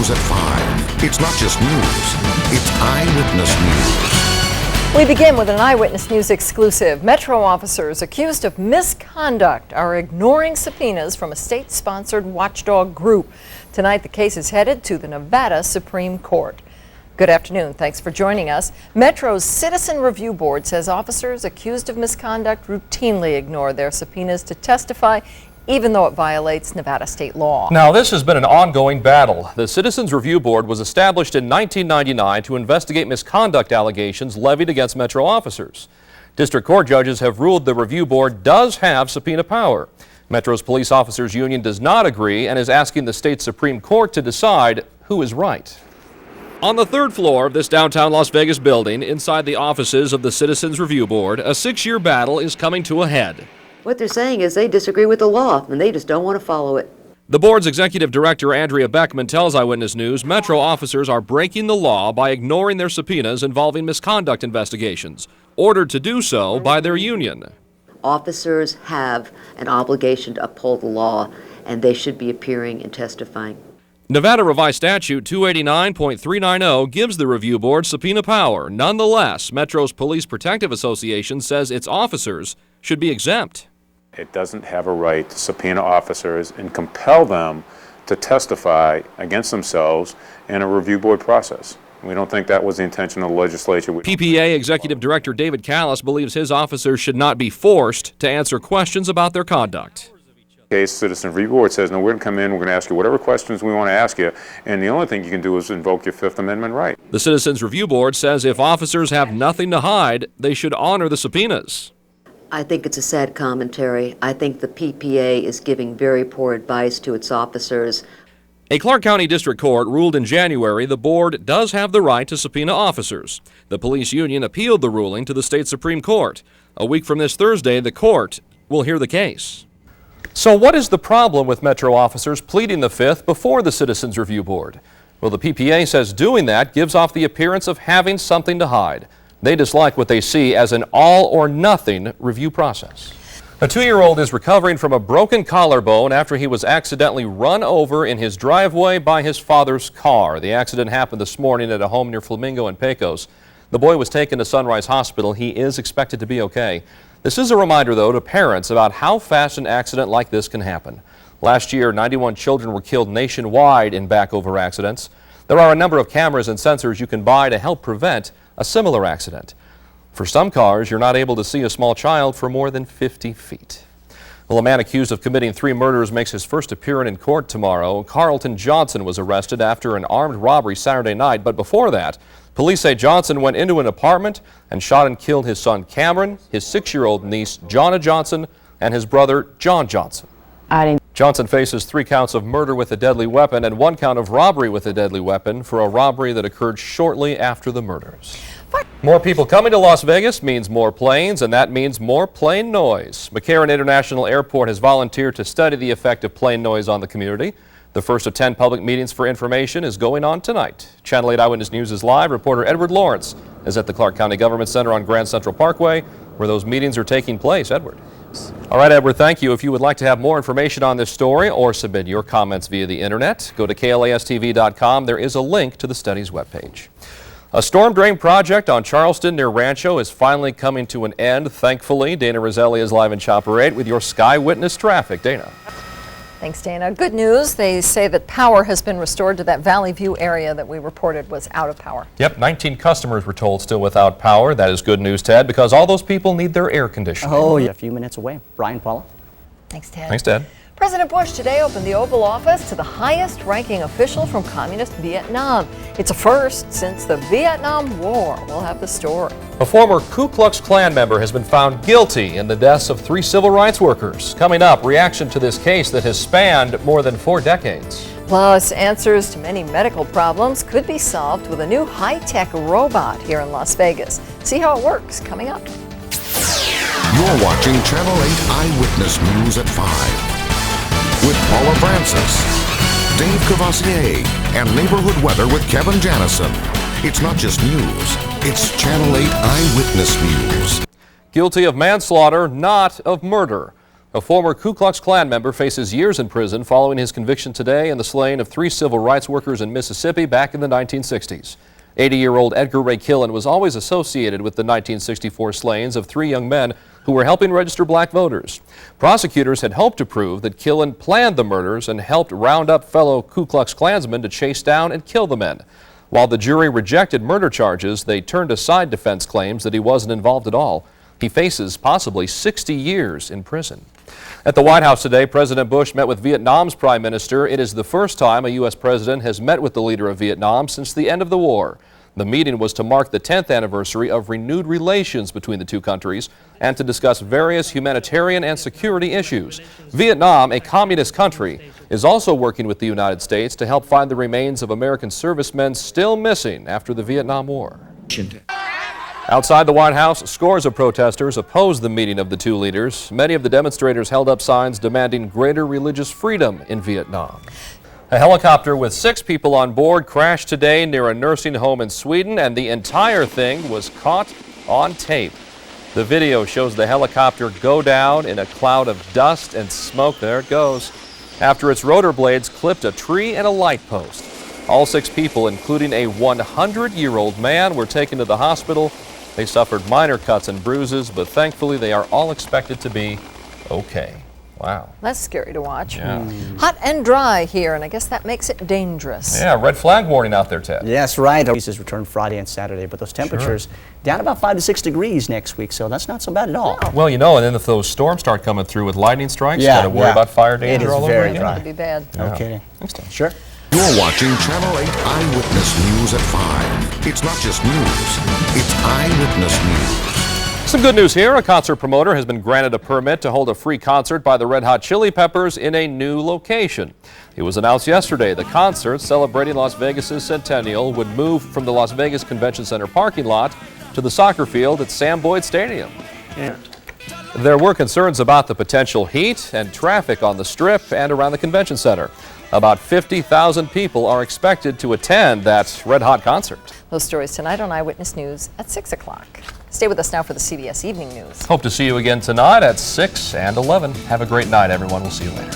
News at 5. It's not just news, it's eyewitness news. We begin with an Eyewitness News exclusive. Metro officers accused of misconduct are ignoring subpoenas from a state-sponsored watchdog group. Tonight, the case is headed to the Nevada Supreme Court. Good afternoon. Thanks for joining us. Metro's Citizen Review Board says officers accused of misconduct routinely ignore their subpoenas to testify, even though it violates Nevada state law. Now, this has been an ongoing battle. The Citizens Review Board was established in 1999 to investigate misconduct allegations levied against Metro officers. District Court judges have ruled the Review Board does have subpoena power. Metro's Police Officers Union does not agree and is asking the state Supreme Court to decide who is right. On the third floor of this downtown Las Vegas building, inside the offices of the Citizens Review Board, a 6-year battle is coming to a head. What they're saying is they disagree with the law, and they just don't want to follow it. The board's executive director, Andrea Beckman, tells Eyewitness News Metro officers are breaking the law by ignoring their subpoenas involving misconduct investigations, ordered to do so by their union. Officers have an obligation to uphold the law, and they should be appearing and testifying. Nevada Revised Statute 289.390 gives the review board subpoena power. Nonetheless, Metro's Police Protective Association says its officers should be exempt. It doesn't have a right to subpoena officers and compel them to testify against themselves in a review board process. We don't think that was the intention of the legislature. PPA Executive Director David KLAS believes his officers should not be forced to answer questions about their conduct. Case Citizen Review Board says, no, we're going to come in, we're going to ask you whatever questions we want to ask you, and the only thing you can do is invoke your Fifth Amendment right. The Citizens Review Board says if officers have nothing to hide, they should honor the subpoenas. I think it's a sad commentary. I think the PPA is giving very poor advice to its officers. A Clark County District Court ruled in January the board does have the right to subpoena officers. The police union appealed the ruling to the state Supreme Court. A week from this Thursday, the court will hear the case. So what is the problem with Metro officers pleading the Fifth before the Citizens Review Board? Well, the PPA says doing that gives off the appearance of having something to hide. They dislike what they see as an all-or-nothing review process. A 2-year-old is recovering from a broken collarbone after he was accidentally run over in his driveway by his father's car. The accident happened this morning at a home near Flamingo and Pecos. The boy was taken to Sunrise Hospital. He is expected to be okay. This is a reminder, though, to parents about how fast an accident like this can happen. Last year, 91 children were killed nationwide in back-over accidents. There are a number of cameras and sensors you can buy to help prevent a similar accident. For some cars, you're not able to see a small child for more than 50 feet. Well, a man accused of committing 3 murders makes his first appearance in court tomorrow. Carleton Johnson was arrested after an armed robbery Saturday night, but before that, police say Johnson went into an apartment and shot and killed his son Cameron, his 6-year-old niece Jonna Johnson, and his brother John Johnson. Johnson faces 3 counts of murder with a deadly weapon and 1 count of robbery with a deadly weapon for a robbery that occurred shortly after the murders. More people coming to Las Vegas means more planes, and that means more plane noise. McCarran International Airport has volunteered to study the effect of plane noise on the community. The first of 10 public meetings for information is going on tonight. Channel 8 Eyewitness News is live. Reporter Edward Lawrence is at the Clark County Government Center on Grand Central Parkway, where those meetings are taking place. Edward. All right, Edward, thank you. If you would like to have more information on this story or submit your comments via the internet, go to KLASTV.com. There is a link to the study's webpage. A storm drain project on Charleston near Rancho is finally coming to an end, thankfully. Dana Roselli is live in Chopper 8 with your Skywitness traffic. Dana. Thanks, Dana. Good news. They say that power has been restored to that Valley View area that we reported was out of power. Yep, 19 customers were told still without power. That is good news, Ted, because all those people need their air conditioning. Oh, yeah. A few minutes away. Brian, Paula. Thanks, Ted. Thanks, Ted. President Bush today opened the Oval Office to the highest-ranking official from communist Vietnam. It's a first since the Vietnam War. We'll have the story. A former Ku Klux Klan member has been found guilty in the deaths of 3 civil rights workers. Coming up, reaction to this case that has spanned more than 4 decades. Plus, answers to many medical problems could be solved with a new high-tech robot here in Las Vegas. See how it works coming up. You're watching Channel 8 Eyewitness News at 5. With Paula Francis, Dave Cavassier, and Neighborhood Weather with Kevin Janison. It's not just news, it's Channel 8 Eyewitness News. Guilty of manslaughter, not of murder. A former Ku Klux Klan member faces years in prison following his conviction today in the slaying of 3 civil rights workers in Mississippi back in the 1960s. 80-year-old Edgar Ray Killen was always associated with the 1964 slayings of 3 young men who were helping register black voters. Prosecutors had hoped to prove that Killen planned the murders and helped round up fellow Ku Klux Klansmen to chase down and kill the men. While the jury rejected murder charges, they turned aside defense claims that he wasn't involved at all. He faces possibly 60 years in prison. At the White House today, President Bush met with Vietnam's Prime Minister. It is the first time a U.S. president has met with the leader of Vietnam since the end of the war. The meeting was to mark the 10th anniversary of renewed relations between the two countries and to discuss various humanitarian and security issues. Vietnam, a communist country, is also working with the United States to help find the remains of American servicemen still missing after the Vietnam War. Outside the White House, scores of protesters opposed the meeting of the two leaders. Many of the demonstrators held up signs demanding greater religious freedom in Vietnam. A helicopter with 6 people on board crashed today near a nursing home in Sweden, and the entire thing was caught on tape. The video shows the helicopter go down in a cloud of dust and smoke. There it goes. After its rotor blades clipped a tree and a light post. All 6 people, including a 100-year-old man, were taken to the hospital. They suffered minor cuts and bruises, but thankfully they are all expected to be okay. Wow. That's scary to watch. Yeah. Hot and dry here, and I guess that makes it dangerous. Yeah, red flag warning out there, Ted. Yes, right. Pieces return Friday and Saturday, but those temperatures down about 5 to 6 degrees next week, so that's not so bad at all. No. Well, you know, and then if those storms start coming through with lightning strikes, you got to worry about fire danger all over very again. dry. It'd be bad. No kidding. Thanks, Ted. Sure. You're watching Channel 8 Eyewitness News at 5. It's not just news, it's eyewitness news. Some good news here. A concert promoter has been granted a permit to hold a free concert by the Red Hot Chili Peppers in a new location. It was announced yesterday. The concert, celebrating Las Vegas' centennial, would move from the Las Vegas Convention Center parking lot to the soccer field at Sam Boyd Stadium. Yeah. There were concerns about the potential heat and traffic on the Strip and around the convention center. About 50,000 people are expected to attend that Red Hot concert. Those stories tonight on Eyewitness News at 6 o'clock. Stay with us now for the CBS Evening News. Hope to see you again tonight at 6 and 11. Have a great night, everyone. We'll see you later.